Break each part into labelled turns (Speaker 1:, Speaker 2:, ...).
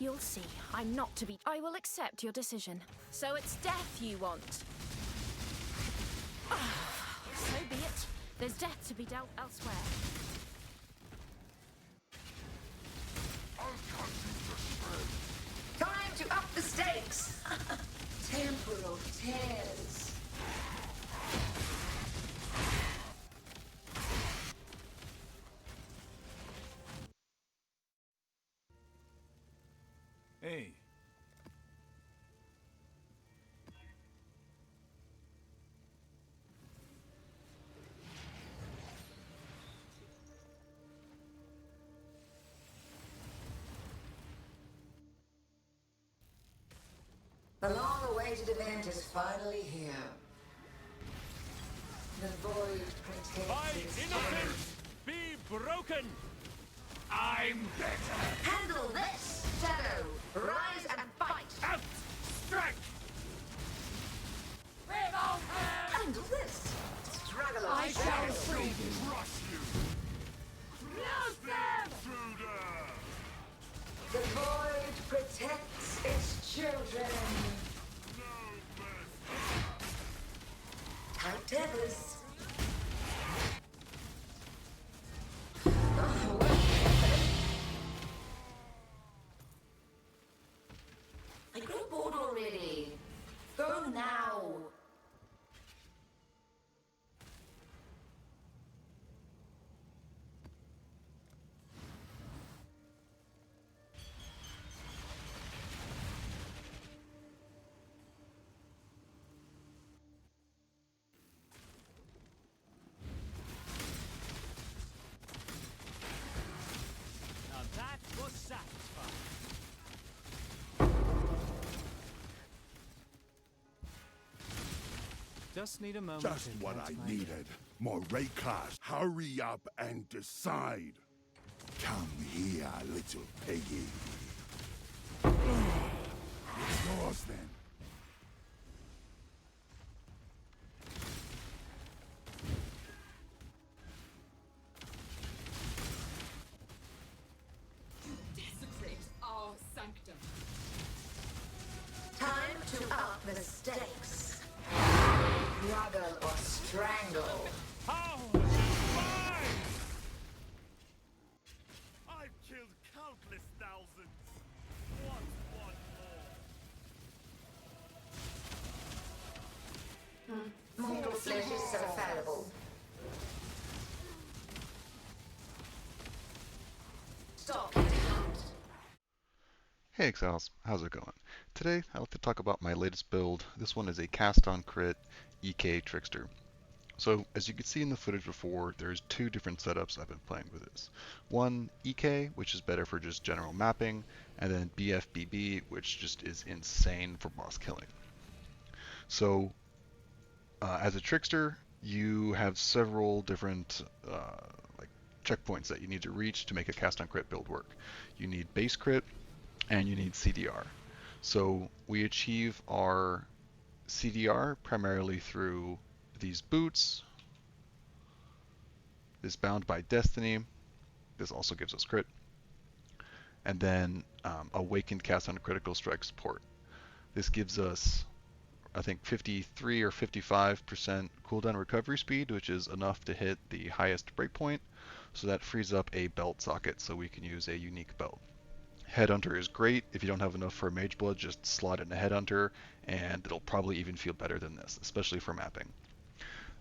Speaker 1: You'll see. I'm not to be... I will accept your decision. So it's death you want. So be it. There's death to be dealt elsewhere.
Speaker 2: I'll cut you to shreds.
Speaker 3: Time to up the stakes! Temporal tears.
Speaker 2: Hey.
Speaker 3: The long-awaited event is finally here. The void protects
Speaker 4: By
Speaker 3: its
Speaker 4: innocence be broken!
Speaker 2: I'm better.
Speaker 3: Handle this, Shadow! Rise and fight!
Speaker 4: Out! Strike!
Speaker 3: Handle this! Struggle on!
Speaker 1: I shall free you.
Speaker 2: Crush you. Intruder.
Speaker 3: The void protects its children.
Speaker 2: No mercy.
Speaker 3: Tight tethers. Oh, what? I got bored already. Go now.
Speaker 4: Now that was satisfying.
Speaker 5: Just need a moment.
Speaker 2: Just
Speaker 5: to
Speaker 2: what
Speaker 5: catch
Speaker 2: I
Speaker 5: my
Speaker 2: needed. More raid class. Hurry up and decide. Come here, little piggy. It's yours then.
Speaker 6: Desecrate our sanctum.
Speaker 3: Time to up the stakes. Struggle or strangle.
Speaker 4: How fine!
Speaker 7: I've killed countless thousands. What's one more?
Speaker 3: Mortal flesh is so fallible. Stop getting out.
Speaker 8: Hey Exiles, how's it going? Today I'd like to talk about my latest build. This one is a cast on crit EK Trickster. So as you can see in the footage before, there's two different setups I've been playing with this. One, EK, which is better for just general mapping, and then BFBB, which just is insane for boss killing. So as a Trickster, you have several different like checkpoints that you need to reach to make a cast on crit build work. You need base crit, and you need CDR. So we achieve our CDR primarily through these boots, this Bound by Destiny, this also gives us crit, and then Awakened Cast on Critical Strike support. This gives us, I think, 53 or 55% cooldown recovery speed, which is enough to hit the highest breakpoint, so that frees up a belt socket so we can use a unique belt. Headhunter is great. If you don't have enough for a Mage Blood, just slot it in a Headhunter, and it'll probably even feel better than this, especially for mapping.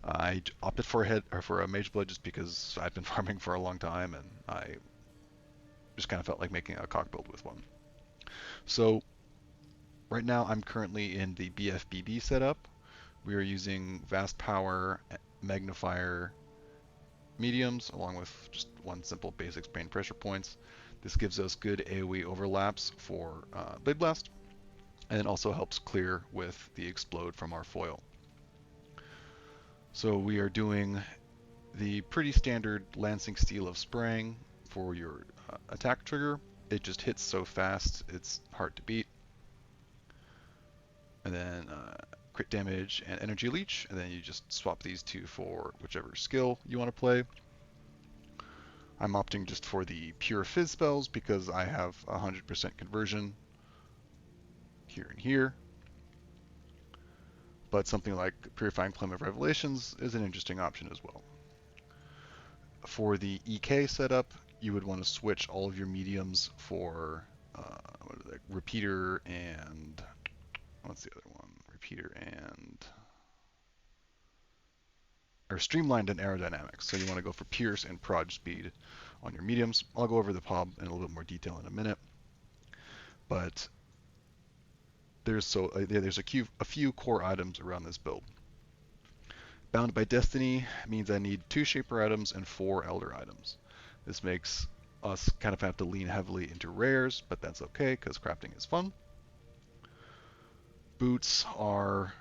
Speaker 8: I opted for a Mage Blood just because I've been farming for a long time, and I just kind of felt like making a cock build with one. So right now I'm currently in the BFBB setup. We are using Vast Power, Magnifier, Mediums, along with just one simple basic Sprain Pressure Points. This gives us good AoE overlaps for Blade Blast, and it also helps clear with the Explode from our foil. So we are doing the pretty standard Lancing Steel of Spraying for your attack trigger. It just hits so fast, it's hard to beat. And then crit damage and energy leech, and then you just swap these two for whichever skill you want to play. I'm opting just for the pure Phys spells because I have 100% conversion here and here. But something like Purifying Flame of Revelations is an interesting option as well. For the EK setup, you would want to switch all of your mediums for Repeater and what's the other one? Repeater and or Streamlined and Aerodynamics. So you want to go for Pierce and Prod Speed on your mediums. I'll go over the PoB in a little bit more detail in a minute. But there's a few core items around this build. Bound by Destiny means I need 2 Shaper items and 4 Elder items. This makes us kind of have to lean heavily into rares, but that's okay because crafting is fun. Boots are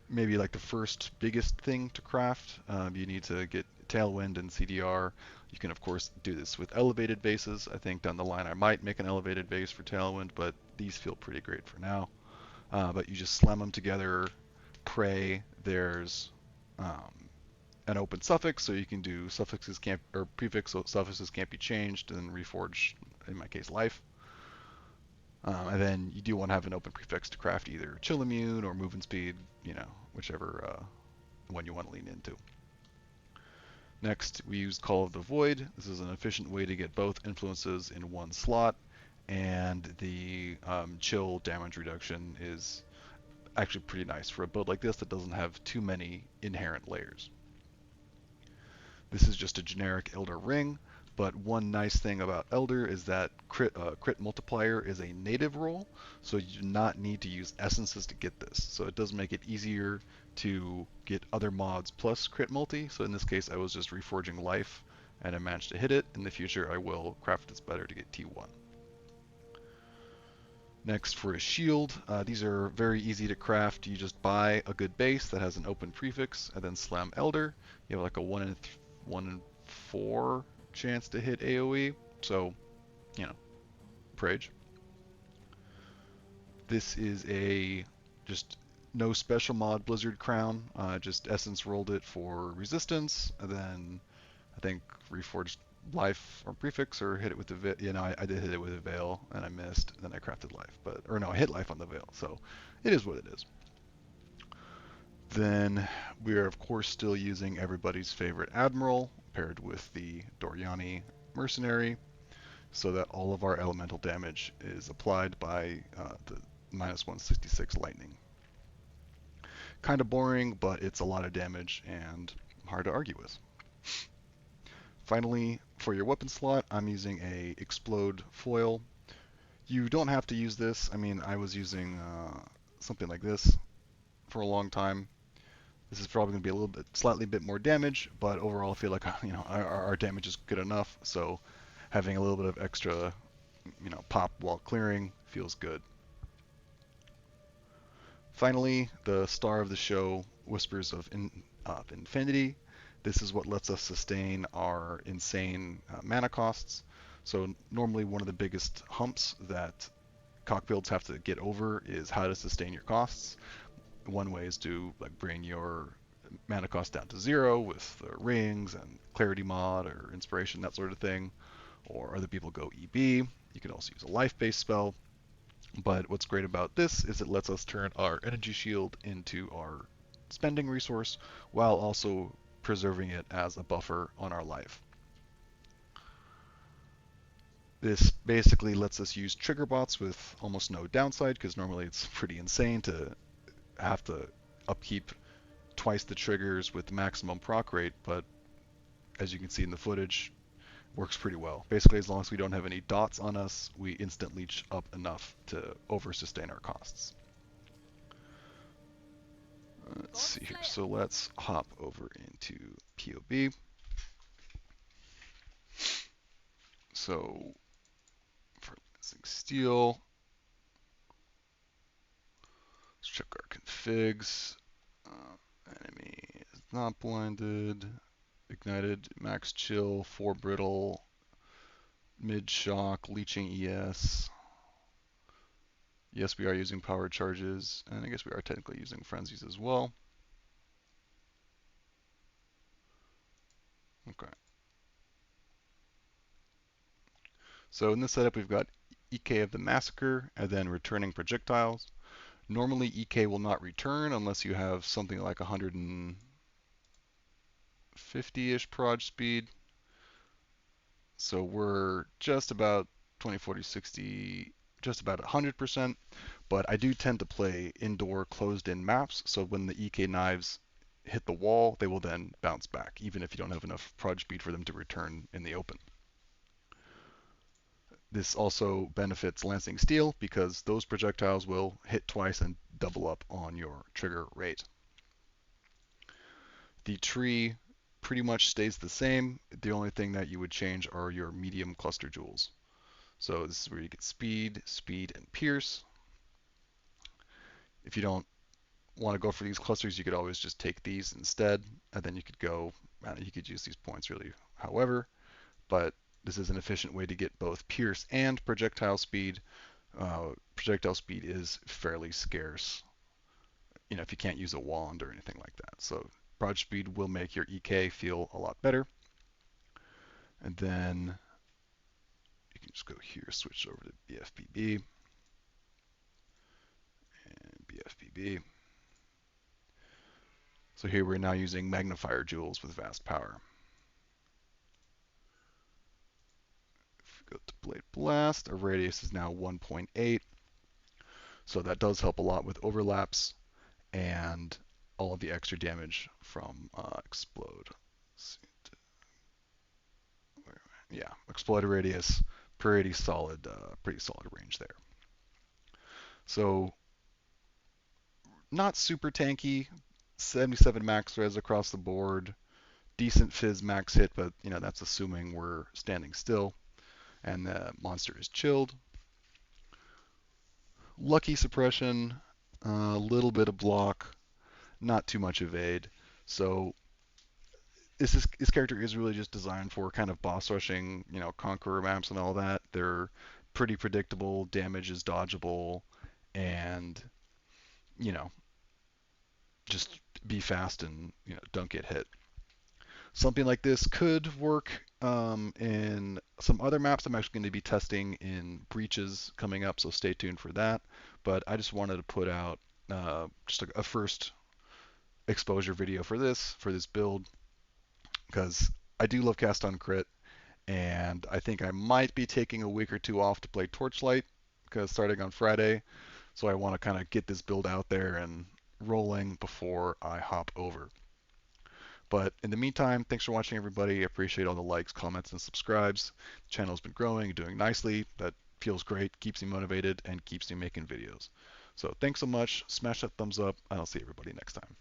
Speaker 8: maybe like the first biggest thing to craft. You need to get Tailwind and CDR. You can of course do this with elevated bases. I think down the line I might make an elevated base for Tailwind, but these feel pretty great for now. But you just slam them together, pray. There's an open suffix, so you can do suffixes can't or prefix, so suffixes can't be changed, and reforge, in my case, life. And then you do want to have an open prefix to craft either chill immune or movement speed, whichever one you want to lean into. Next, we use Call of the Void. This is an efficient way to get both influences in one slot, and the chill damage reduction is actually pretty nice for a build like this that doesn't have too many inherent layers. This is just a generic Elder ring, but one nice thing about Elder is that crit multiplier is a native roll, so you do not need to use essences to get this. So it does make it easier to get other mods plus crit multi. So in this case, I was just reforging life, and I managed to hit it. In the future, I will craft this better to get T1. Next, for a shield, these are very easy to craft. You just buy a good base that has an open prefix, and then slam Elder. You have like a 1 in 4 chance to hit AoE, so, Prage. This is just no special mod Blizzard Crown, just Essence rolled it for resistance, and then I think reforged life or prefix or hit it with the veil. I did hit it with a veil and I missed, then I crafted life, I hit life on the veil, so it is what it is. Then we are of course still using everybody's favorite Admiral paired with the Doriani Mercenary, so that all of our elemental damage is applied by the -166 lightning. Kind of boring, but it's a lot of damage and hard to argue with. Finally, for your weapon slot, I'm using a Explode foil. You don't have to use this. I mean, I was using something like this for a long time. This is probably going to be slightly bit more damage, but overall I feel like our damage is good enough. So having a little bit of extra, pop while clearing feels good. Finally, the star of the show, Whispers of Infinity. This is what lets us sustain our insane mana costs. So normally one of the biggest humps that cock builds have to get over is how to sustain your costs. One way is to bring your mana cost down to 0 with the rings and clarity mod or inspiration, that sort of thing. Or other people go EB. You can also use a life-based spell. But what's great about this is it lets us turn our energy shield into our spending resource while also preserving it as a buffer on our life. This basically lets us use trigger bots with almost no downside, because normally it's pretty insane to have to upkeep twice the triggers with the maximum proc rate, but as you can see in the footage, works pretty well. Basically, as long as we don't have any dots on us, we instant leech up enough to over-sustain our costs. Let's see here. So let's hop over into PoB. So for Lancing Steel, let's check our configs. Enemy is not blinded. Ignited, max chill, 4 brittle, mid shock, leeching ES. Yes, we are using power charges, and I guess we are technically using frenzies as well. Okay. So in this setup, we've got EK of the Massacre and then returning projectiles. Normally, EK will not return unless you have something like 150-ish proj speed. So we're just about 20, 40, 60, just about 100%. But I do tend to play indoor closed-in maps, so when the EK knives hit the wall, they will then bounce back, even if you don't have enough proj speed for them to return in the open. This also benefits Lancing Steel because those projectiles will hit twice and double up on your trigger rate. The tree pretty much stays the same. The only thing that you would change are your medium cluster jewels. So this is where you get speed, speed, and pierce. If you don't want to go for these clusters, you could always just take these instead, and then you could go, you could use these points really however, but this is an efficient way to get both pierce and projectile speed. Projectile speed is fairly scarce, if you can't use a wand or anything like that. So proj speed will make your EK feel a lot better. And then you can just go here, switch over to BFBB and BFBB. So here we're now using magnifier jewels with vast power. If we go to Blade Blast, our radius is now 1.8. So that does help a lot with overlaps and all of the extra damage from explode. Yeah, explode radius, pretty solid range there. So not super tanky, 77 max res across the board, decent Phys max hit, but that's assuming we're standing still and the monster is chilled. Lucky suppression, a little bit of block, not too much evade. So this character is really just designed for kind of boss rushing, Conqueror maps and all that. They're pretty predictable, damage is dodgeable, and just be fast and don't get hit. Something like this could work in some other maps I'm actually going to be testing in breaches coming up, so stay tuned for that. But I just wanted to put out just a first exposure video for this build, because I do love cast on crit, and I think I might be taking a week or two off to play Torchlight, because starting on Friday, so I want to kind of get this build out there and rolling before I hop over. But in the meantime, thanks for watching, everybody. I appreciate all the likes, comments, and subscribes. The channel's been growing, doing nicely. That feels great, keeps me motivated, and keeps me making videos. So thanks so much. Smash that thumbs up, and I'll see everybody next time.